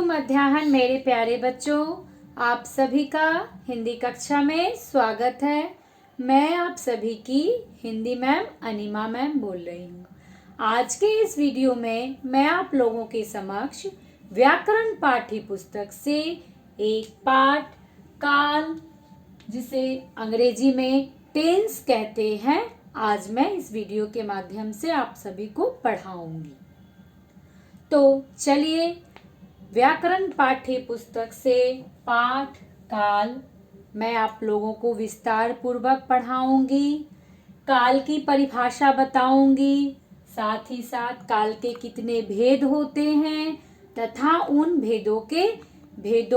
मध्याह्न मेरे प्यारे बच्चों, आप सभी का हिंदी कक्षा में स्वागत है। मैं आप सभी की हिंदी मैम अनीमा मैम बोल रही हूँ। आज के इस वीडियो में मैं आप लोगों के समक्ष व्याकरण पाठ्य पुस्तक से एक पाठ काल, जिसे अंग्रेजी में टेंस कहते हैं, आज मैं इस वीडियो के माध्यम से आप सभी को पढ़ाऊंगी। तो चलिए व्याकरण पाठ्य पुस्तक से पाठ काल मैं आप लोगों को विस्तार पूर्वक पढ़ाऊंगी। काल की परिभाषा बताऊंगी, साथ ही साथ काल के कितने भेद होते हैं तथा उन भेदों के भेद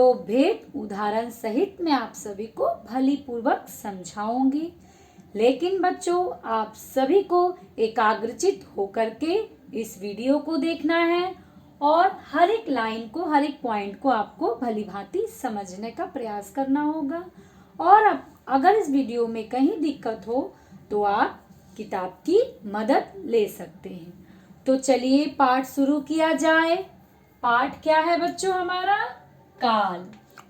उदाहरण सहित मैं आप सभी को भली पूर्वक समझाऊंगी। लेकिन बच्चों, आप सभी को एकाग्रचित होकर के इस वीडियो को देखना है और हर एक लाइन को, हर एक पॉइंट को आपको भली भांति समझने का प्रयास करना होगा। और अब अगर इस वीडियो में कहीं दिक्कत हो तो आप किताब की मदद ले सकते हैं। तो चलिए पाठ शुरू किया जाए। पाठ क्या है बच्चों? हमारा काल,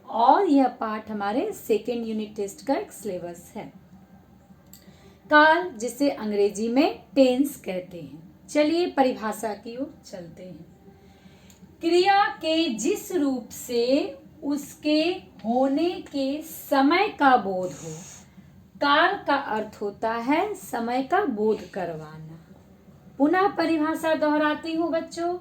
और यह पाठ हमारे सेकेंड यूनिट टेस्ट का एक सिलेबस है। काल, जिसे अंग्रेजी में टेंस कहते हैं। चलिए परिभाषा की ओर चलते हैं। क्रिया के जिस रूप से उसके होने के समय का बोध हो। काल का अर्थ होता है समय का बोध करवाना। पुनः परिभाषा दोहराती हूँ बच्चों।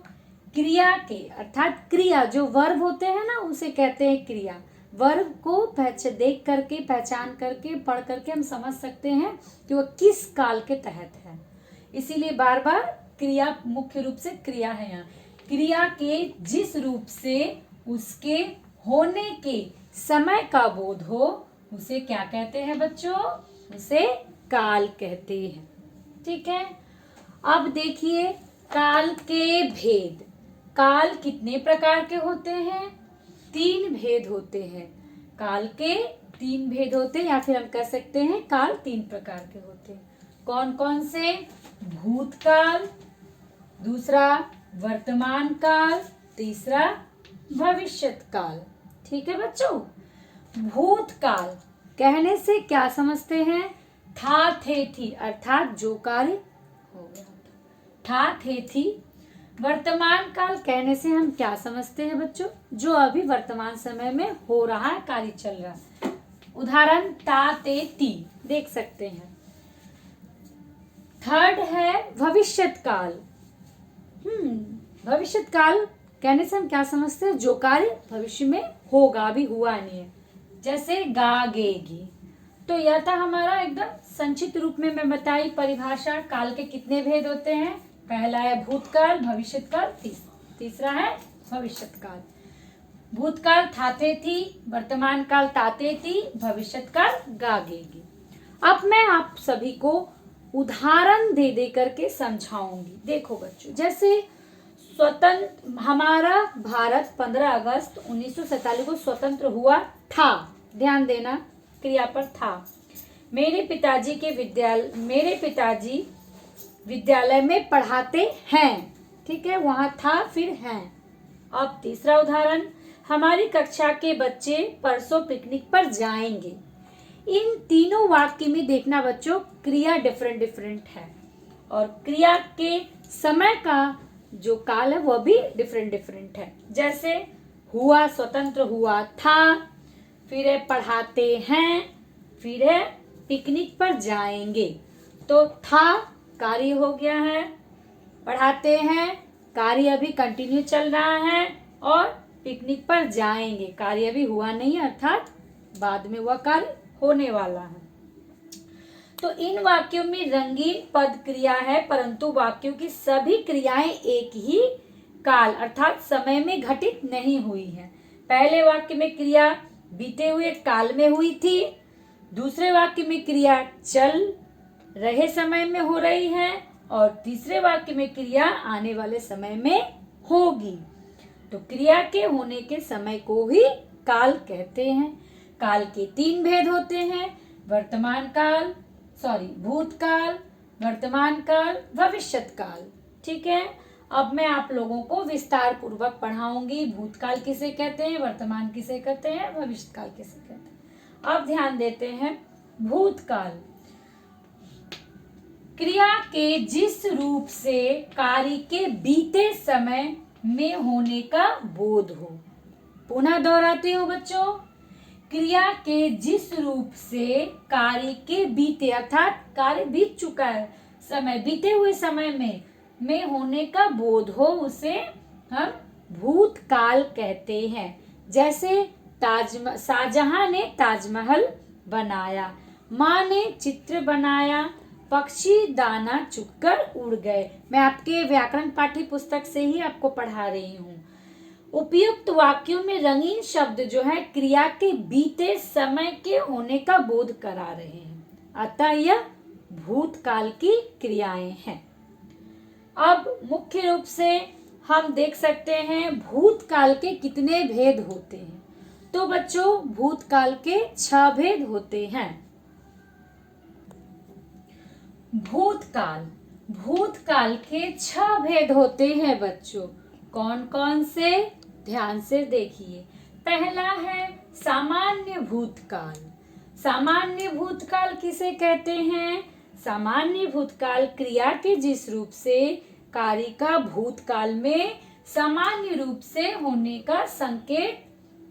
क्रिया के अर्थात क्रिया, जो वर्ब होते हैं ना, उसे कहते हैं क्रिया। वर्ब को देख करके, पहचान करके, पढ़ करके हम समझ सकते हैं कि वह किस काल के तहत है। इसीलिए बार बार क्रिया, मुख्य रूप से क्रिया है यहाँ। क्रिया के जिस रूप से उसके होने के समय का बोध हो, उसे क्या कहते हैं बच्चों? उसे काल कहते हैं। ठीक है। अब देखिए काल के भेद। काल कितने प्रकार के होते हैं? 3 भेद होते हैं। काल के 3 भेद होते हैं, या फिर हम कह सकते हैं काल 3 प्रकार के होते हैं। कौन कौन से? भूतकाल, दूसरा वर्तमान काल, तीसरा भविष्यत काल। ठीक है बच्चों। भूतकाल कहने से क्या समझते हैं? था, थे, थी, अर्थात जो कार्य हो गया था, थे, थी। वर्तमान काल कहने से हम क्या समझते हैं बच्चों? जो अभी वर्तमान समय में हो रहा है, कार्य चल रहा है। उदाहरण ता, ते, ती देख सकते हैं। थर्ड है भविष्यत काल। भविष्यत काल कहने से हम क्या समझते हैं? जो कार्य भविष्य में होगा, अभी हुआ नहीं है। जैसे गा, गे, गी। तो यह था हमारा एकदम संक्षिप्त रूप में मैं बताई परिभाषा। काल के कितने भेद होते हैं? पहला है भूतकाल, भविष्यत काल, तीसरा है भविष्यत काल। भूतकाल थाते थी, वर्तमान काल ताते थी, भविष्यत काल गागेगी। अब मैं आप सभी को उदाहरण दे दे करके समझाऊंगी। देखो बच्चों, जैसे स्वतंत्र, हमारा भारत 15 अगस्त 1947 को स्वतंत्र हुआ था। ध्यान देना क्रिया पर था। मेरे पिताजी विद्यालय में पढ़ाते हैं। ठीक है, वहां था, फिर हैं। अब तीसरा उदाहरण, हमारी कक्षा के बच्चे परसों पिकनिक पर जाएंगे। इन तीनों वाक्य में देखना बच्चों, क्रिया डिफरेंट है और क्रिया के समय का जो काल है वह भी डिफरेंट है। जैसे हुआ, स्वतंत्र हुआ था, फिर है पढ़ाते हैं, फिर है पिकनिक पर जाएंगे। तो था कार्य हो गया है, पढ़ाते हैं कार्य अभी कंटिन्यू चल रहा है, और पिकनिक पर जाएंगे कार्य अभी हुआ नहीं है, अर्थात बाद में वह कार्य होने वाला है। तो इन वाक्यों में रंगीन पद क्रिया है, परंतु वाक्यों की सभी क्रियाएं एक ही काल अर्थात समय में घटित नहीं हुई है। पहले वाक्य में क्रिया बीते हुए काल में हुई थी, दूसरे वाक्य में क्रिया चल रहे समय में हो रही है, और तीसरे वाक्य में क्रिया आने वाले समय में होगी। तो क्रिया के होने के समय को ही काल कहते हैं। काल के 3 भेद होते हैं, भूतकाल, वर्तमान काल, भविष्यत काल। ठीक है। अब मैं आप लोगों को विस्तार पूर्वक पढ़ाऊंगी। भूतकाल किसे कहते हैं, वर्तमान किसे कहते हैं, भविष्यकाल किसे कहते हैं। अब ध्यान देते हैं। भूतकाल क्रिया के जिस रूप से कार्य के बीते समय में होने का बोध हो। पुनः दोहराती हूँ बच्चों, क्रिया के जिस रूप से कार्य के बीते अर्थात कार्य बीत चुका है, समय बीते हुए समय में होने का बोध हो, उसे हम भूतकाल कहते हैं। जैसे शाहजहां ने ताजमहल बनाया, माँ ने चित्र बनाया, पक्षी दाना चुगकर उड़ गए। मैं आपके व्याकरण पाठ्य पुस्तक से ही आपको पढ़ा रही हूँ। उपयुक्त वाक्यों में रंगीन शब्द जो है क्रिया के बीते समय के होने का बोध करा रहे हैं, अतः यह भूतकाल की क्रियाएं हैं। अब मुख्य रूप से हम देख सकते हैं भूतकाल के कितने भेद होते हैं। तो बच्चों भूतकाल के 6 भेद होते हैं। भूतकाल के 6 भेद होते हैं बच्चों। कौन कौन से, ध्यान से देखिए। पहला है सामान्य भूतकाल। सामान्य भूतकाल किसे कहते हैं? सामान्य भूतकाल क्रिया के जिस रूप से कार्य का भूतकाल में सामान्य रूप से होने का संकेत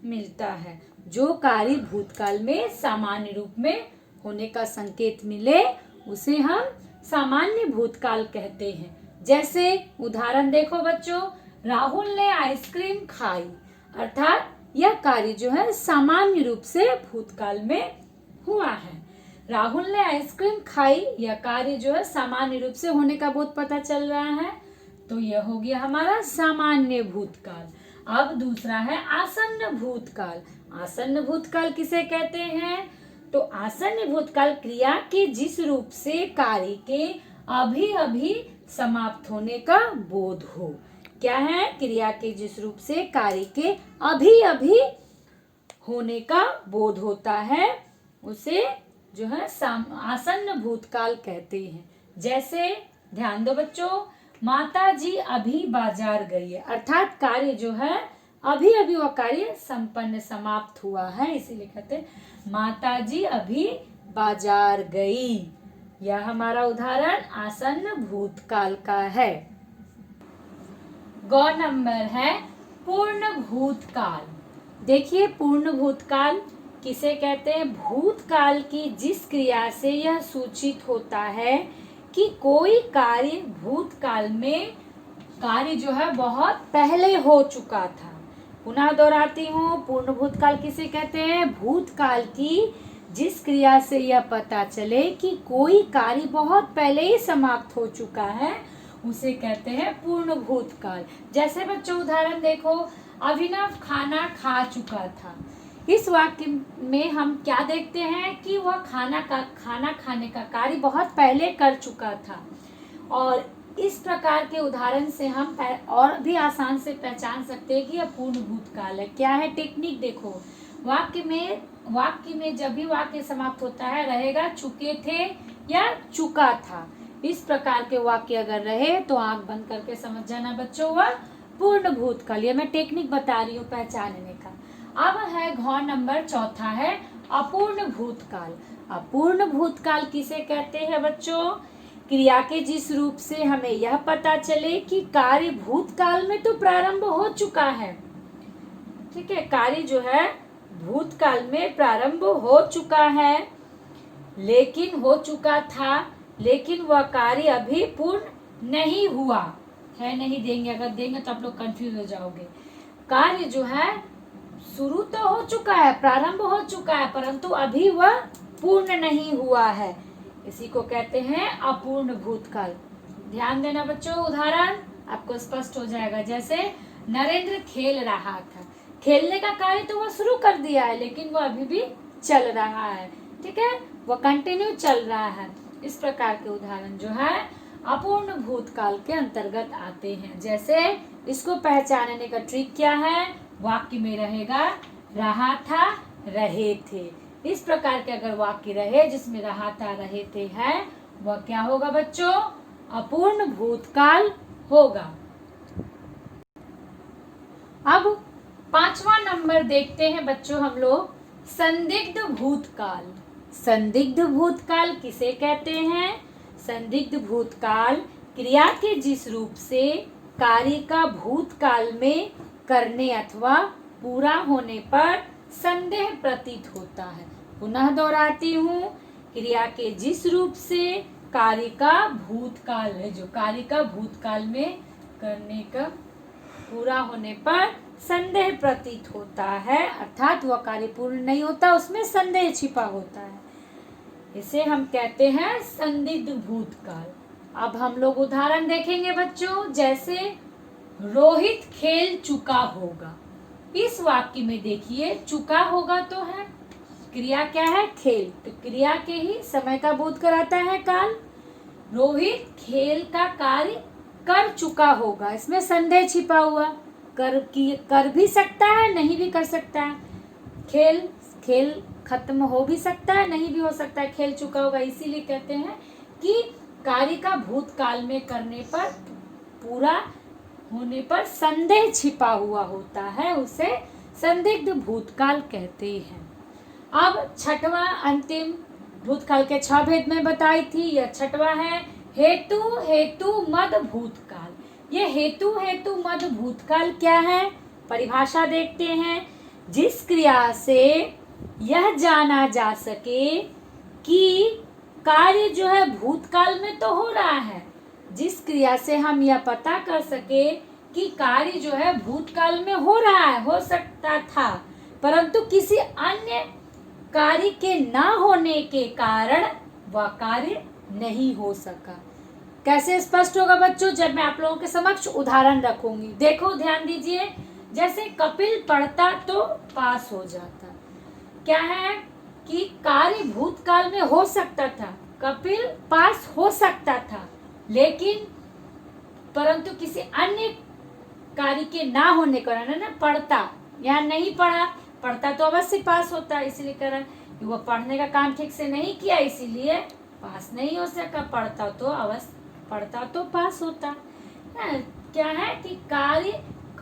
मिलता है। जो कार्य भूतकाल में सामान्य रूप में होने का संकेत मिले उसे हम सामान्य भूतकाल कहते हैं। जैसे उदाहरण देखो बच्चों, राहुल ने आइसक्रीम खाई, अर्थात यह कार्य जो है सामान्य रूप से भूतकाल में हुआ है। राहुल ने आइसक्रीम खाई, यह कार्य जो है सामान्य रूप से होने का बोध पता चल रहा है, तो यह हो गया हमारा सामान्य भूतकाल। अब दूसरा है आसन्न भूतकाल। आसन्न भूतकाल किसे कहते हैं? तो आसन्न भूतकाल क्रिया के जिस रूप से कार्य के अभी अभी समाप्त होने का बोध हो। क्या है? क्रिया के जिस रूप से कार्य के अभी अभी होने का बोध होता है, उसे जो है आसन्न भूतकाल कहते हैं। जैसे ध्यान दो बच्चों, माता जी अभी बाजार गई है, अर्थात कार्य जो है अभी अभी वह कार्य संपन्न समाप्त हुआ है, इसीलिए कहते हैं माता जी अभी बाजार गई। यह हमारा उदाहरण आसन्न भूतकाल का है। गौ नंबर है पूर्ण भूतकाल। देखिए पूर्ण भूतकाल किसे कहते हैं? भूतकाल की जिस क्रिया से यह सूचित होता है कि कोई कार्य भूतकाल में कार्य जो है बहुत पहले हो चुका था। पुनः दोहराती हूँ, पूर्ण भूतकाल किसे कहते हैं? भूतकाल की जिस क्रिया से यह पता चले कि कोई कार्य बहुत पहले ही समाप्त हो चुका है, उसे कहते हैं पूर्ण भूतकाल। जैसे बच्चों उदाहरण देखो, अभिनव खाना खा चुका था। इस वाक्य में हम क्या देखते हैं कि वह खाना खाने का कार्य बहुत पहले कर चुका था। और इस प्रकार के उदाहरण से हम और भी आसान से पहचान सकते हैं कि यह पूर्ण भूतकाल है। क्या है टेक्निक? देखो, वाक्य में जब भी वाक्य समाप्त होता है रहेगा चुके थे या चुका था। इस प्रकार के वाक्य अगर रहे तो आंख बंद करके समझ जाना बच्चों, वह पूर्ण भूतकाल। ये मैं टेक्निक बता रही हूँ पहचानने का। अब है घ नंबर चौथा है अपूर्ण भूतकाल। अपूर्ण भूतकाल किसे कहते हैं बच्चों? क्रिया के जिस रूप से हमें यह पता चले कि कार्य भूतकाल में तो प्रारंभ हो चुका है। ठीक है, कार्य जो है भूतकाल में प्रारंभ हो चुका है, लेकिन हो चुका था, लेकिन वह कार्य अभी पूर्ण नहीं हुआ है। नहीं देंगे, अगर देंगे तो आप लोग कंफ्यूज हो जाओगे। कार्य जो है शुरू तो हो चुका है, प्रारंभ हो चुका है, परंतु अभी वह पूर्ण नहीं हुआ है। इसी को कहते हैं अपूर्ण भूतकाल। ध्यान देना बच्चों, उदाहरण आपको स्पष्ट हो जाएगा। जैसे नरेंद्र खेल रहा था, खेलने का कार्य तो वह शुरू कर दिया है, लेकिन वह अभी भी चल रहा है। ठीक है, वह कंटिन्यू चल रहा है। इस प्रकार के उदाहरण जो है अपूर्ण भूतकाल के अंतर्गत आते हैं। जैसे इसको पहचानने का ट्रिक क्या है? वाक्य में रहेगा रहा था, रहे थे। इस प्रकार के अगर वाक्य रहे जिसमें रहा था, रहे थे है, वह क्या होगा बच्चों? अपूर्ण भूतकाल होगा। अब 5वां नंबर देखते हैं बच्चों हम लोग, संदिग्ध भूतकाल। संदिग्ध भूतकाल किसे कहते हैं? संदिग्ध भूतकाल क्रिया के जिस रूप से कार्य का भूतकाल में करने अथवा पूरा होने पर संदेह प्रतीत होता है। पुनः दोहराती हूँ, क्रिया के जिस रूप से कार्य का भूतकाल है, जो कार्य का भूतकाल में करने का पूरा होने पर संदेह प्रतीत होता है, अर्थात वह कार्य पूर्ण नहीं होता, उसमें संदेह छिपा होता है, इसे हम कहते हैं संदिग्ध भूतकाल। अब हम लोग उदाहरण देखेंगे बच्चों, जैसे रोहित खेल चुका होगा। इस वाक्य में देखिए, चुका होगा तो है, क्रिया क्या है? खेल। तो क्रिया के ही समय का बोध कराता है काल। रोहित खेल का कार्य कर चुका होगा, इसमें संदेह छिपा हुआ, कर भी सकता है, नहीं भी कर सकता है। खेल खत्म हो भी सकता है, नहीं भी हो सकता है, खेल चुका होगा। इसीलिए कहते हैं कि कार्य का भूतकाल में करने पर, पूरा होने पर संदेह छिपा हुआ होता है, उसे संदिग्ध भूतकाल कहते हैं। अब छठवां अंतिम भूतकाल के 6 भेद में बताई थी, यह छठवां है हेतु हेतु मद भूतकाल। ये हेतु मद भूतकाल क्या है? परिभाषा देखते हैं, जिस क्रिया से यह जाना जा सके कि कार्य जो है भूतकाल में तो हो रहा है, जिस क्रिया से हम यह पता कर सके कि कार्य जो है भूतकाल में हो रहा है, हो सकता था, परंतु किसी अन्य कार्य के ना होने के कारण वह कार्य नहीं हो सका। कैसे स्पष्ट होगा बच्चों? जब मैं आप लोगों के समक्ष उदाहरण रखूंगी। देखो, ध्यान दीजिए, जैसे कपिल पढ़ता तो पास हो जाता। क्या है कि कार्य भूतकाल में हो सकता था, कपिल पास हो सकता था, लेकिन परंतु किसी अन्य कार्य के ना होने के कारण ना पढ़ता या नहीं पढ़ता तो अवश्य पास होता। इसलिए कह वो पढ़ने का काम ठीक से नहीं किया, इसीलिए पास नहीं हो सका। पढ़ता तो पास होता। क्या है कि कार्य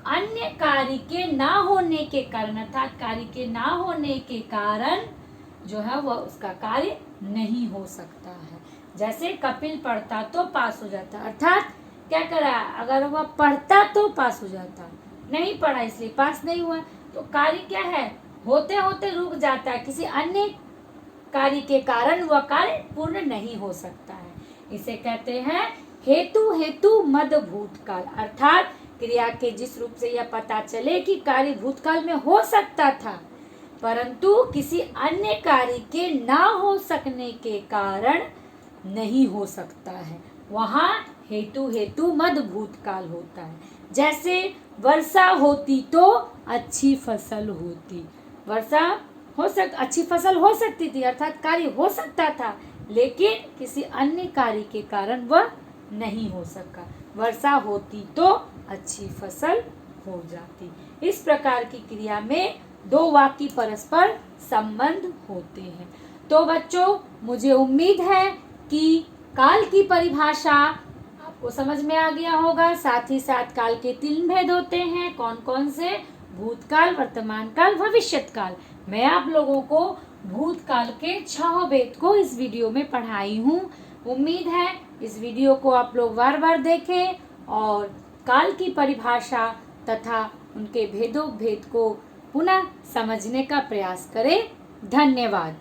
अन्य कार्य के ना होने के कारण, अर्थात कार्य के ना होने के कारण जो है वह उसका कार्य नहीं हो सकता है। जैसे कपिल पढ़ता तो पास हो जाता, अर्थात क्या करा, अगर वह पढ़ता तो पास हो जाता, नहीं पढ़ा इसलिए पास नहीं हुआ, तो कार्य क्या है, होते होते रुक जाता है, किसी अन्य कार्य के कारण वह कार्य पूर्ण नहीं हो सकता है। इसे कहते हैं हेतु मद भूतकाल, अर्थात क्रिया के जिस रूप से यह पता चले कि कार्य भूतकाल में हो सकता था, परंतु किसी अन्य कार्य के ना हो सकने के कारण नहीं हो सकता है, वहाँ हेतु मद भूतकाल होता है। जैसे वर्षा होती तो अच्छी फसल होती। अच्छी फसल हो सकती थी, अर्थात कार्य हो सकता था, लेकिन किसी अन्य कार्य के कारण वह नहीं हो सका। वर्षा होती तो अच्छी फसल हो जाती। इस प्रकार की क्रिया में दो वाक्य परस्पर संबंध होते हैं। तो बच्चों, मुझे उम्मीद है कि काल की परिभाषा आपको समझ में आ गया होगा। साथ ही साथ काल के 3 भेद होते हैं, कौन कौन से? भूतकाल, वर्तमान काल, भविष्यत काल। मैं आप लोगों को भूतकाल के 6 भेद को इस वीडियो में पढ़ाई हूँ। उम्मीद है इस वीडियो को आप लोग बार बार देखें और काल की परिभाषा तथा उनके भेद को पुनः समझने का प्रयास करें। धन्यवाद।